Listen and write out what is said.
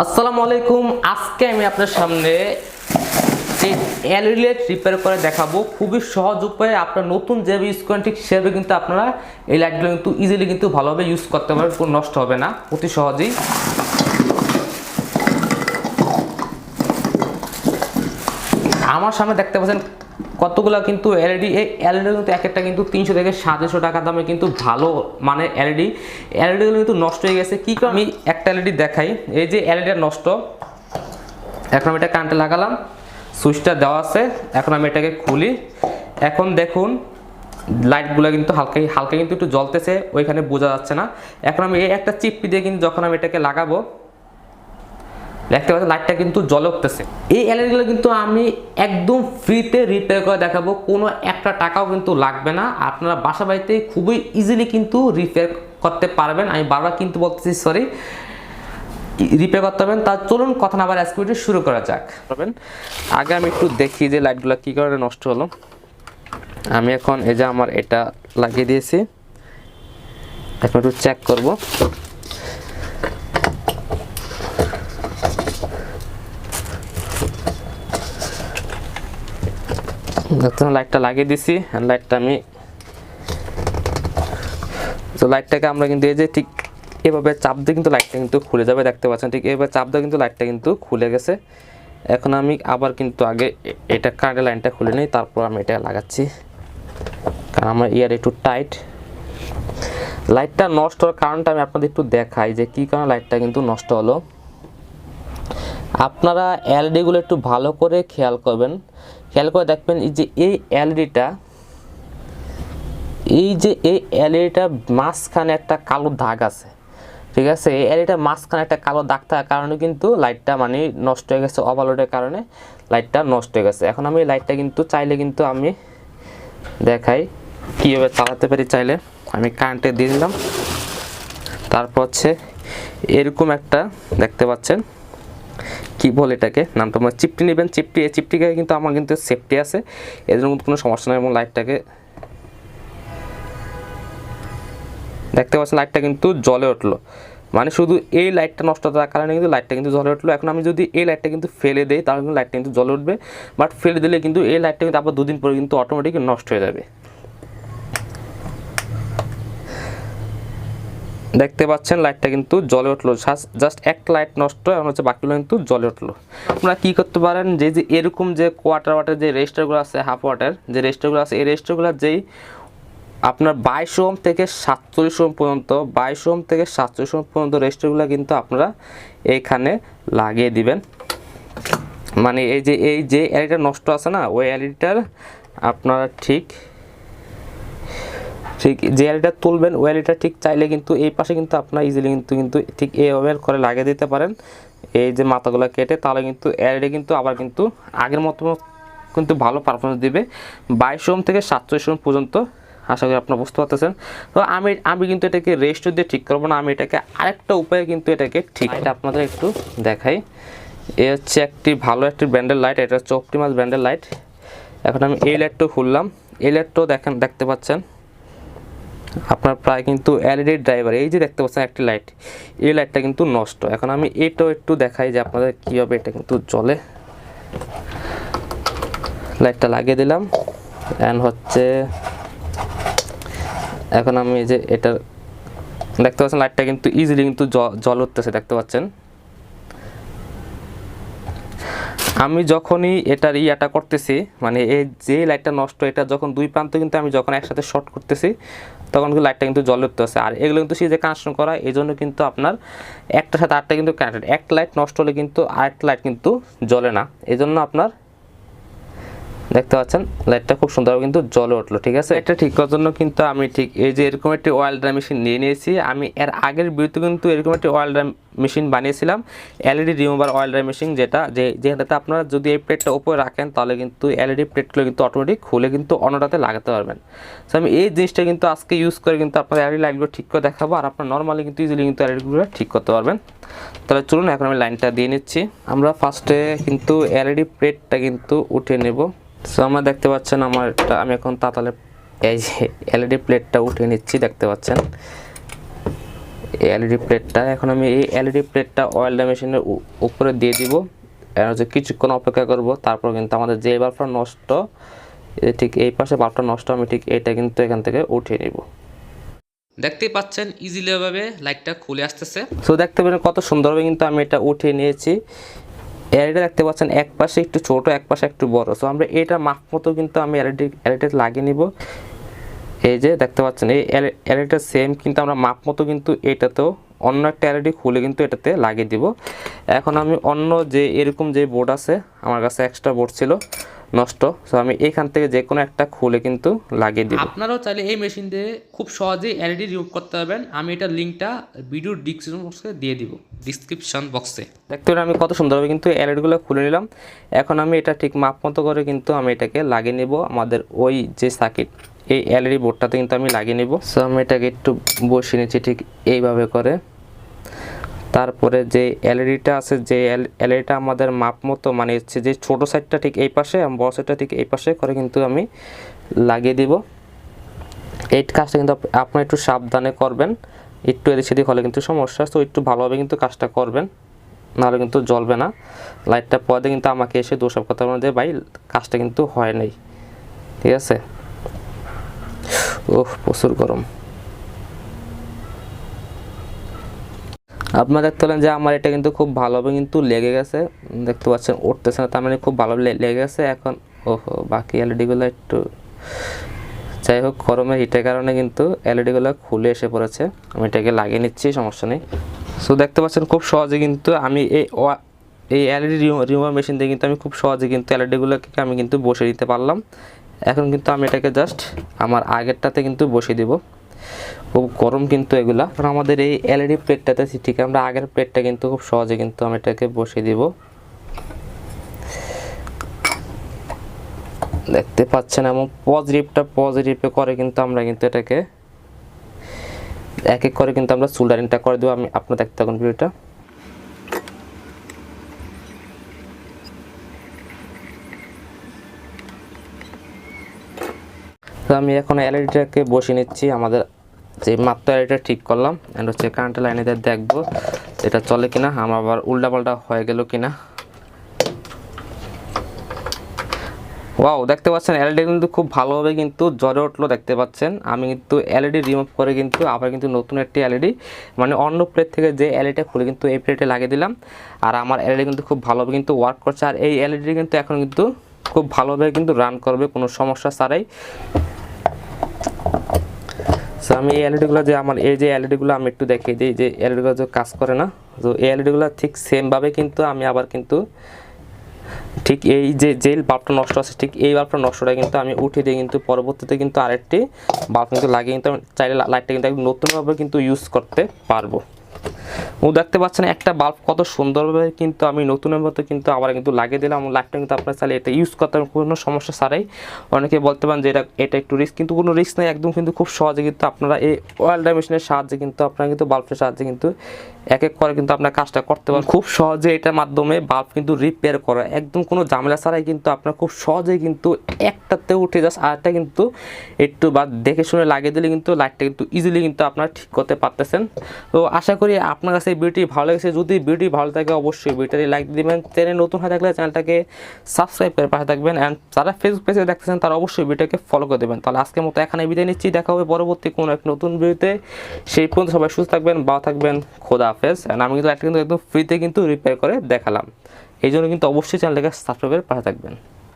আসসালামু আলাইকুম। আজকে আমি আপনার সামনে এই এলইডি লাইট রিপেয়ার করে দেখাবো। খুবই সহজ উপায়ে আপনারা নতুন যেভাবে ইউজ করেন ঠিক সেভাবে কিন্তু আপনারা এই লাইটগুলো কিন্তু ইজিলি কিন্তু ভালোভাবে ইউজ করতে পারবেন, কোনো নষ্ট হবে না, অতি সহজেই। আমার সামনে দেখতে পাচ্ছেন কতগুলো কিন্তু এলইডি। এই এলইডি কিন্তু এক একটা কিন্তু 300 থেকে 700 টাকা দামে কিন্তু ভালো মানে এলইডিগুলো কিন্তু নষ্ট হয়ে গেছে। কি কারণে আমি একটা এলইডি দেখাই। এই যে এলইডিটা নষ্ট, এখন আমি এটা কারেন্টে লাগালাম, সুইচটা দেওয়া আছে। এখন আমি এটাকে খুলি, এখন দেখুন লাইটগুলো কিন্তু হালকা হালকা কিন্তু একটু জ্বলতেছে, ওইখানে বোঝা যাচ্ছে না। এখন আমি এই একটা চিপটি দিয়ে কিন্তু যখন আমি এটাকে লাগাবো দেখতে পাচ্ছেন লাইটটা কিন্তু জ্বলে উঠতেছে। এই এলইডিগুলো কিন্তু আমি একদম ফ্রিতে রিপেয়ার করে দেখাবো, কোনো একটা টাকাও কিন্তু লাগবে না। আপনারা বাসা বাড়িতে খুবই ইজিলি কিন্তু রিপেয়ার করতে পারবেন। আমি বারবার কিন্তু বলতেছি, সরি, রিপেয়ার করতে পারবেন। তা চলুন কথা না আবার আজকে ভিডিও শুরু করা যাক। আগে আমি একটু দেখি যে লাইটগুলো কী কারণে নষ্ট হলো। আমি এখন এই যে আমার এটা লাগিয়ে দিয়েছি, এখন একটু চেক করবো। লাইটটা লাগিয়ে দিছি, লাইটটা আমি তো লাইটটাকে আমরা কিন্তু এই যে ঠিক এভাবে চাপ দিয়ে কিন্তু লাইটটা কিন্তু খুলে যাবে, দেখতে পাচ্ছেন। ঠিক এভাবে চাপ দিয়ে কিন্তু লাইটটা কিন্তু খুলে গেছে। এখন আমি আবার কিন্তু আগে এটা কারেন্টের লাইনটা খুলে নিই, তারপর আমি এটা লাগাচ্ছি, কারণ আমার ইয়ার একটু টাইট। লাইটটা নষ্ট হওয়ার কারণটা আমি আপনাদের একটু দেখাই যে কী কারণে লাইটটা কিন্তু নষ্ট হলো। আপনারা এলইডিগুলো একটু ভালো করে খেয়াল করবেন, খেয়াল করে দেখবেন এই যে এই এলইডিটা মাঝখানে একটা কালো দাগ আছে, ঠিক আছে। এই এলইডিটা মাঝখানে একটা কালো দাগ থাকার কারণে কিন্তু লাইটটা মানে নষ্ট হয়ে গেছে, ওভারলোডের কারণে লাইটটা নষ্ট হয়ে গেছে। এখন আমি লাইটটা কিন্তু চাইলে কিন্তু আমি দেখাই কীভাবে চালাতে পারি। চাইলে আমি কারেন্টে দিয়ে দিলাম, তারপর হচ্ছে এরকম একটা দেখতে পাচ্ছেন, কি বলে এটাকে, নাম তো চিপটি নেবেন। এই চিপটিকে কিন্তু আমার কিন্তু সেফটি আছে, এদের মধ্যে কোনো সমস্যা নেই। এবং লাইটটাকে দেখতে পাচ্ছেন লাইটটা কিন্তু জ্বলে উঠলো, মানে শুধু এই লাইটটা নষ্ট হওয়ার কারণে কিন্তু লাইটটা কিন্তু জ্বলে উঠলো। এখন আমি যদি এই লাইটটা কিন্তু ফেলে দেই তাহলে কিন্তু লাইটটা কিন্তু জ্বলে উঠবে, বাট ফেলে দিলে কিন্তু এই লাইটটা কিন্তু আবার 2 দিন পরে কিন্তু অটোমেটিক নষ্ট হয়ে যাবে। দেখতে পাচ্ছেন লাইটটা কিন্তু জ্বলে উঠলো, জাস্ট একটা লাইট নষ্ট, এখন হচ্ছে বাকিগুলো কিন্তু জ্বলে উঠলো। আপনারা কী করতে পারেন, যে এরকম যে কোয়ার্টার ওয়াটের যে রেজিস্টারগুলো আছে, হাফ ওয়াটের যে রেজিস্টারগুলো আছে, এই রেজিস্টারগুলো যেই আপনার 22 ওহম থেকে 47 ওহম পর্যন্ত, 22 ওহম থেকে 47 ওহম পর্যন্ত রেজিস্টারগুলো কিন্তু আপনারা এইখানে লাগিয়ে দিবেন। মানে এই যে এলইডিটা নষ্ট আছে না, ওই এলইডিটার আপনারা ঠিক যে এলইডিটা তুলবেন ওই এলইডিটা ঠিক চাইলে কিন্তু এই পাশে কিন্তু আপনারা ইজিলি কিন্তু ঠিক এইভাবে করে লাগিয়ে দিতে পারেন, এই যে মাথাগুলো কেটে। তাহলে কিন্তু এলইডি কিন্তু আবার কিন্তু আগের মতো কিন্তু ভালো পারফরমেন্স দিবে 22 ওহম থেকে 47 ওহম পর্যন্ত। আশা করি আপনারা বুঝতে পারতেছেন। তো আমি কিন্তু এটাকে রেজিস্টার দিয়ে ঠিক করবো না, আমি এটাকে আরেকটা উপায়ে কিন্তু এটাকে ঠিক, এটা আপনাদের একটু দেখাই। এ হচ্ছে একটি ভালো একটি ব্র্যান্ডের লাইট, এটা হচ্ছে অপটিমাস ব্র্যান্ডের লাইট। এখন আমি এই লাইটটাও খুললাম, এই লাইটটাও দেখতে পাচ্ছেন আপনার প্রায় কিন্তু এলইডি ড্রাইভার, এই যে দেখতে পাচ্ছেন একটি লাইট, এই লাইটটা কিন্তু নষ্ট। এখন আমি এটাও একটু দেখাই যে আপনাদের কীভাবে এটা কিন্তু জ্বলে। লাইটটা লাগিয়ে দিলাম, অ্যান্ড হচ্ছে এখন আমি এই যে এটা দেখতে পাচ্ছেন লাইটটা কিন্তু ইজিলি কিন্তু জ্বল উঠতেছে, দেখতে পাচ্ছেন। আমি যখনই এটার ইয়াটা করতেছি, মানে এই যে লাইটটা নষ্ট, এটা যখন দুই প্রান্ত কিন্তু আমি যখন একসাথে শর্ট করতেছি তখন কিন্তু লাইটটা কিন্তু জ্বলে উঠতেছে। আর এগুলো কিন্তু সিজে কানেকশন করা, এই জন্য কিন্তু আপনার একটার সাথে আরেকটা কিন্তু কানেক্টেড। একটা লাইট নষ্ট হলে কিন্তু আরেকটা লাইট কিন্তু জ্বলে না, এই জন্য আপনার দেখতে পাচ্ছেন লাইটটা খুব সুন্দরভাবে কিন্তু জ্বলে উঠলো, ঠিক আছে। এটা ঠিক করার জন্য কিন্তু আমি ঠিক এই যে এরকম একটি অয়েল ড্রাই মেশিন নিয়ে নিয়েছি। আমি এর আগের ভিডিওতে কিন্তু এরকম একটি অয়েল ড্রাই মেশিন বানিয়েছিলাম, LED remover oil dry machine, যেটাতে আপনারা যদি এই প্লেটটা উপরে রাখেন তাহলে কিন্তু এলইডি প্লেটগুলো কিন্তু অটোমেটিক খুলে কিন্তু অন্যটাতে লাগাতে পারবেন। তো আমি এই জিনিসটা কিন্তু আজকে ইউজ করে কিন্তু আপনাদের এলইডি লাইটগুলো ঠিক করে দেখাবো, আর আপনার নর্মালি কিন্তু ইজিলি কিন্তু এলইডিগুলো ঠিক করতে পারবেন। তাহলে চলুন এখন আমি লাইনটা দিয়ে নিচ্ছি। আমরা ফার্স্টে কিন্তু এলইডি প্লেটটা কিন্তু উঠিয়ে নেব। সো আমরা দেখতে পাচ্ছেন আমি এখন তাতালে এই যে এলইডি প্লেটটা উঠিয়ে নিচ্ছি, দেখতে পাচ্ছেন এলইডি প্লেটটা। এখন আমি এই এলইডি প্লেটটা ওয়েল্ডার মেশিনের উপরে দিয়ে দিব, এর যে কিছুক্ষণ অপেক্ষা করব। তারপর কিন্তু আমাদের যে বাল্বটা নষ্ট, ঠিক এই পাশে বাল্বটা নষ্ট, আমি ঠিক এটা কিন্তু এখান থেকে উঠিয়ে নিব। দেখতেই পাচ্ছেন ইজিলি ভাবে লাইটটা খুলে আসতেছে। সো দেখতে পাচ্ছেন কত সুন্দরভাবে কিন্তু আমি এটা উঠিয়ে নিয়েছি। এলইডি দেখতে পাচ্ছেন এক পাশে একটু ছোট, এক পাশে একটু বড়। সো আমরা এটা মাপ মতো কিন্তু আমি এলইডি লাগিয়ে নিব। এই যে দেখতে পাচ্ছেন এই এলইডিটা সেম কিন্তু আমরা মাপ মতো কিন্তু এটাতেও অন্য একটা এলইডি খুলে কিন্তু এটাতে লাগিয়ে দিব। এখন আমি অন্য যে এরকম যে বোর্ড আছে, আমার কাছে এক্সট্রা বোর্ড ছিল নষ্ট, সো আমি এখান থেকে যে কোনো একটা খুলে কিন্তু লাগিয়ে দিব। আপনারাও চাইলে এই মেশিন দিয়ে খুব সহজেই এলইডি রিমুভ করতে পারবেন। আমি এটার লিঙ্কটা ভিডিওর ডিসক্রিপশন বক্সে দিয়ে দিব, দেখতে পারেন আমি কত সুন্দরভাবে কিন্তু এলইডিগুলো খুলে নিলাম। এখন আমি এটা ঠিক মাপ মতো করে কিন্তু আমি এটাকে লাগিয়ে নেব আমাদের ওই যে সার্কিট, এই এলইডি বোর্ডটাতে কিন্তু আমি লাগিয়ে নেব। সো আমি এটাকে একটু বসিয়ে নিচ্ছি ঠিক এইভাবে করে। তারপরে যে এলইডিটা আছে, যে এলইডিটা আমাদের মাপ মতো, মানে হচ্ছে যে ছোট সাইডটা ঠিক এই পাশে এবং বড় সাইডটা ঠিক এই পাশে করে কিন্তু আমি লাগিয়ে দিব। এই কাজটা কিন্তু আপনি একটু সাবধানে করবেন, একটু এদিক সেদিক হলে কিন্তু সমস্যা। তো একটু ভালোভাবে কিন্তু কাজটা করবেন, নাহলে কিন্তু জ্বলবে না লাইটটা। পরে কিন্তু আমাকে এসে দোষার কথা বলে যে ভাই কাজটা কিন্তু হয় নাই, ঠিক আছে। ওহ প্রচুর গরম। আপনারা দেখতে পেলেন যে আমার এটা কিন্তু খুব ভালোভাবে কিন্তু লেগে গেছে, দেখতে পাচ্ছেন উঠতেছে না, তার মানে খুব ভালোভাবে লেগে গেছে। এখন ওহো বাকি এলইডিগুলো একটু, যাই হোক গরমের হিটের কারণে কিন্তু এলইডিগুলো খুলে এসে পড়েছে। আমি এটাকে লাগিয়ে নিচ্ছি, সমস্যা নেই। সো দেখতে পাচ্ছেন খুব সহজে কিন্তু আমি এই এলইডি রিমুভার মেশিন দিয়ে কিন্তু আমি খুব সহজে কিন্তু এলইডিগুলোকে আমি কিন্তু বসিয়ে দিতে পারলাম। এখন কিন্তু আমি এটাকে জাস্ট আমার আগেরটাতে কিন্তু বসিয়ে দিব। খুব গরম কিন্তু এগুলা। এখন আমাদের এই এলইডি প্লেটটাতে ঠিক আমরা আগের প্লেটটা কিন্তু খুব সহজে কিন্তু আমি এটাকে বসিয়ে দিব। দেখতে পাচ্ছেন এবং পজিটিভে করে কিন্তু আমরা কিন্তু এটাকে এক এক করে কিন্তু আমরা সোল্ডারিংটা করে দেবো। আমি আপনারা দেখতে থাকুন ভিডিওটা। তো আমি এখন এলইডিটাকে বসিয়ে নিচ্ছি। আমাদের যে মাত্র এলইডিটা ঠিক করলাম, এন্ড হচ্ছে কারেন্টের লাইনে দেখবো এটা চলে কিনা, আমার আবার উল্টাপাল্টা হয়ে গেল কিনা। ওয়াও দেখতে পাচ্ছেন এলইডি কিন্তু খুব ভালোভাবে কিন্তু জ্বলে উঠলো, দেখতে পাচ্ছেন। আমি কিন্তু এলইডি রিমুভ করে কিন্তু আবার কিন্তু নতুন একটি এলইডি, মানে অন্য প্লেট থেকে যে এলইডিটা খুলে কিন্তু এই প্লেটে লাগিয়ে দিলাম। আর আমার এলইডি কিন্তু খুব ভালোভাবে কিন্তু ওয়ার্ক করছে। আর এই এলইডি কিন্তু এখন কিন্তু খুব ভালোভাবে কিন্তু রান করবে কোনো সমস্যা ছাড়াই। সো আমি এই এলইডিগুলো যে আমার এই যে এলইডিগুলো আমি একটু দেখিয়ে দিই, যে এলইডিগুলো যে কাজ করে না, তো এই এলইডিগুলো ঠিক সেমভাবে কিন্তু আমি আবার কিন্তু ঠিক এই যে বাল্বটা নষ্ট আছে, ঠিক এই বাল্বটা নষ্টটা কিন্তু আমি উঠিয়ে দিয়ে কিন্তু পরবর্তীতে কিন্তু আরেকটি বাল্ব কিন্তু লাগিয়ে কিন্তু আমি চাইলে লাইটটা কিন্তু একদম নতুনভাবে কিন্তু ইউজ করতে পারবো। ও দেখতে পাচ্ছেন একটা বাল্ব কত সুন্দরভাবে কিন্তু আমি নতুনের মতো কিন্তু আবার কিন্তু লাগিয়ে দিলাম। লাইটটা কিন্তু আপনার চাইলে এটা ইউজ করতে পারেন কোনো সমস্যা ছাড়াই। অনেকে বলতে পারেন যে এটা একটু রিস্ক, কিন্তু কোনো রিস্ক নেই, একদম কিন্তু খুব সহজে কিন্তু আপনারা এই ওয়েল্ডার মেশিনের সাহায্যে কিন্তু আপনারা কিন্তু বাল্বের সাহায্যে কিন্তু এক এক করে কিন্তু আপনার কাজটা করতে পারেন খুব সহজে। এটার মাধ্যমে বাল্ব কিন্তু রিপেয়ার করা একদম কোনো ঝামেলা ছাড়াই কিন্তু আপনারা খুব সহজেই কিন্তু একটাতে উঠে যাচ্ছে, আরেকটা কিন্তু একটু বা দেখে শুনে লাগিয়ে দিলে কিন্তু লাইটটা কিন্তু ইজিলি কিন্তু আপনারা ঠিক করতে পারতেছেন। তো আশা করি আপনার কাছে এই ভিডিওটি ভালো লেগেছে। যদি ভিডিওটি ভালো থাকে অবশ্যই ভিডিওটি লাইক দিবেন, চ্যানেল নতুন হয়ে থাকলে চ্যানেলটাকে সাবস্ক্রাইব করে পাশে থাকবেন, অ্যান্ড যারা ফেসবুক পেজে দেখতেছেন তারা অবশ্যই ভিডিওকে ফলো করে দেবেন। তাহলে আজকের মতো এখানে বিদায় নিচ্ছি, দেখা হবে পরবর্তী কোনো এক নতুন ভিডিওতে। সেই পর্যন্ত সবাই সুস্থ থাকবেন, ভালো থাকবেন, খোদা হাফেজ। অ্যান্ড আমি কিন্তু একটা কিন্তু একদম ফ্রিতে কিন্তু রিপেয়ার করে দেখালাম, এই জন্য কিন্তু অবশ্যই চ্যানেলটাকে সাবস্ক্রাইব করে পাশে থাকবেন।